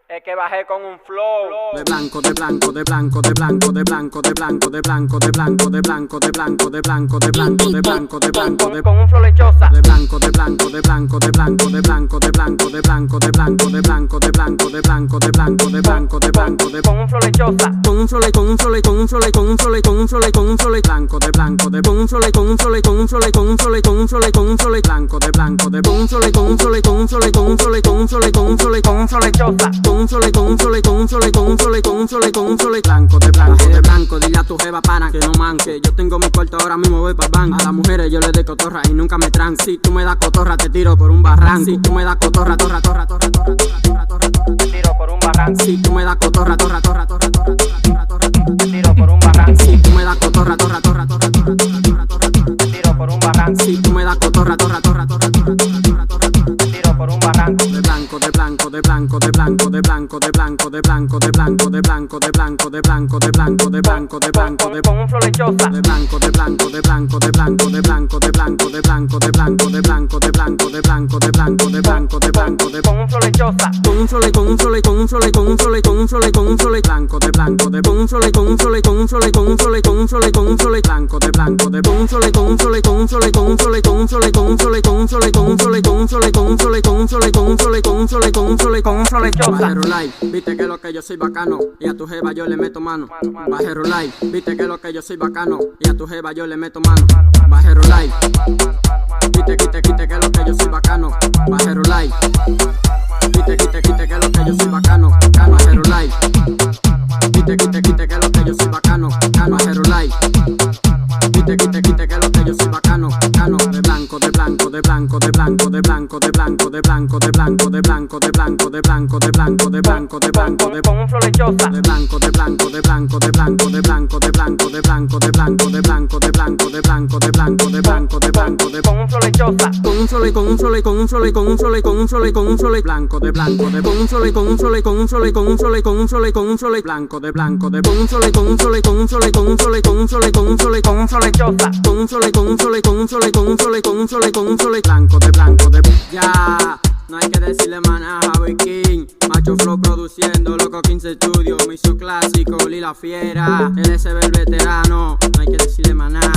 Es que bajé con un flow de blanco, de blanco, de blanco, de blanco, de blanco, de blanco, de blanco, de blanco, de blanco, de blanco, de blanco, de blanco, de blanco, de blanco, con un flow lechosa. de blanco, de blanco, de blanco, de blanco, de blanco, de blanco, de blanco, de blanco, de blanco, de blanco, de blanco, de blanco, de blanco, de blanco, de con un flow lechosa. con un sole, con un sole, con un sole, con un sole, con un sole, con un sole blanco, de blanco, de con un sole, con un sole, con un sole, con un sole, con un sole, con un sole blanco, de blanco, de con un sole, con un sole, con un sole, con un sole, con un sole, con un sole, con un sole lechosa. con un sole, con un sole, con un sole, con un sole, con un sole, con un sole blanco, de blanco, dile a tu jeva pana que no manque. Yo tengo mi cuarto, ahora mismo voy pa'l banco. A las mujeres yo les doy cotorra y nunca me tranco. Si tú me das cotorra, te tiro por un barranco. Si tú me das cotorra, torra, torra, torra, torra, torra, torra, torra, torra, Te tiro por un barranco. si tú me das cotorra, torra, torra, torra, torra, torra, torra, torra, torra, Te tiro por un barranco. si tú me das cotorra, torra, torra, torra, torra, torra, torra, torra, torra, Te tiro por un barranco. si tú me das cotorra, torra, torra, torra, torra, torra, torra, torra, torra, Te tiro por un barranco. de blanco, de blanco, de blanco, de blanco, de blanco, de blanco, de blanco, de blanco, de blanco, de blanco, de blanco, de blanco, de blanco, de blanco, de Con un flow lechosa. de blanco, de blanco, de blanco, de blanco, de blanco, de blanco, de blanco, de blanco, de blanco, de blanco, de blanco, de blanco, de blanco, de blanco, de Con un flow lechosa. con un sole, con un sole, con un sole, con un sole, con un sole, con un sole blanco, de blanco, de con un sole, con un sole, con un sole, con un sole, con un sole, con un sole blanco, de blanco, de con un sole, con un sole, con un sole, con un sole, con un sole, con un sole, con un sole, con un sole, con un sole, con un sole, con un sole, con un sole, con un sole, con un sole, con un sole lechosa. Bajero Light, viste que lo que yo soy bacano y a tu jeva yo le meto mano. Bajero Light, viste que lo que yo soy bacano y a tu jeva yo le meto mano. Bajero Light, quite que lo que yo soy bacano. Bajero Light, quite que lo que yo soy bacano. Bajero Light, quite que lo que yo soy bacano. Bajero Light, quite que lo que yo soy bacano. De blanco, de blanco, de blanco, de blanco, de blanco, de blanco, de blanco, de blanco, de blanco, de blanco, de blanco, de blanco, de blanco, de blanco, de Con un flow lechosa. de blanco, de blanco, de blanco, de blanco, de blanco, de blanco, de blanco, de blanco, de blanco, de blanco, de blanco, de blanco, de blanco, de blanco, de Con un flow lechosa. con un sole, con un sole, con un sole, con un sole, con un sole, con un sole blanco, de blanco, de con un sole, con un sole, con un sole, con un sole, con un sole, con un sole blanco, de blanco, de con un sole, con un sole, con un sole, con un sole, con un sole, con un sole, Con un flow lechosa. con un sole, con un sole, con un sole, con un sole, con un sole, con un sole blanco, de ya. No hay que decirle maná a Javi King, Macho Flow produciendo, Loco 15 Studio, me hizo clásico, Lila Fiera, LSB el veterano, no hay que decirle maná.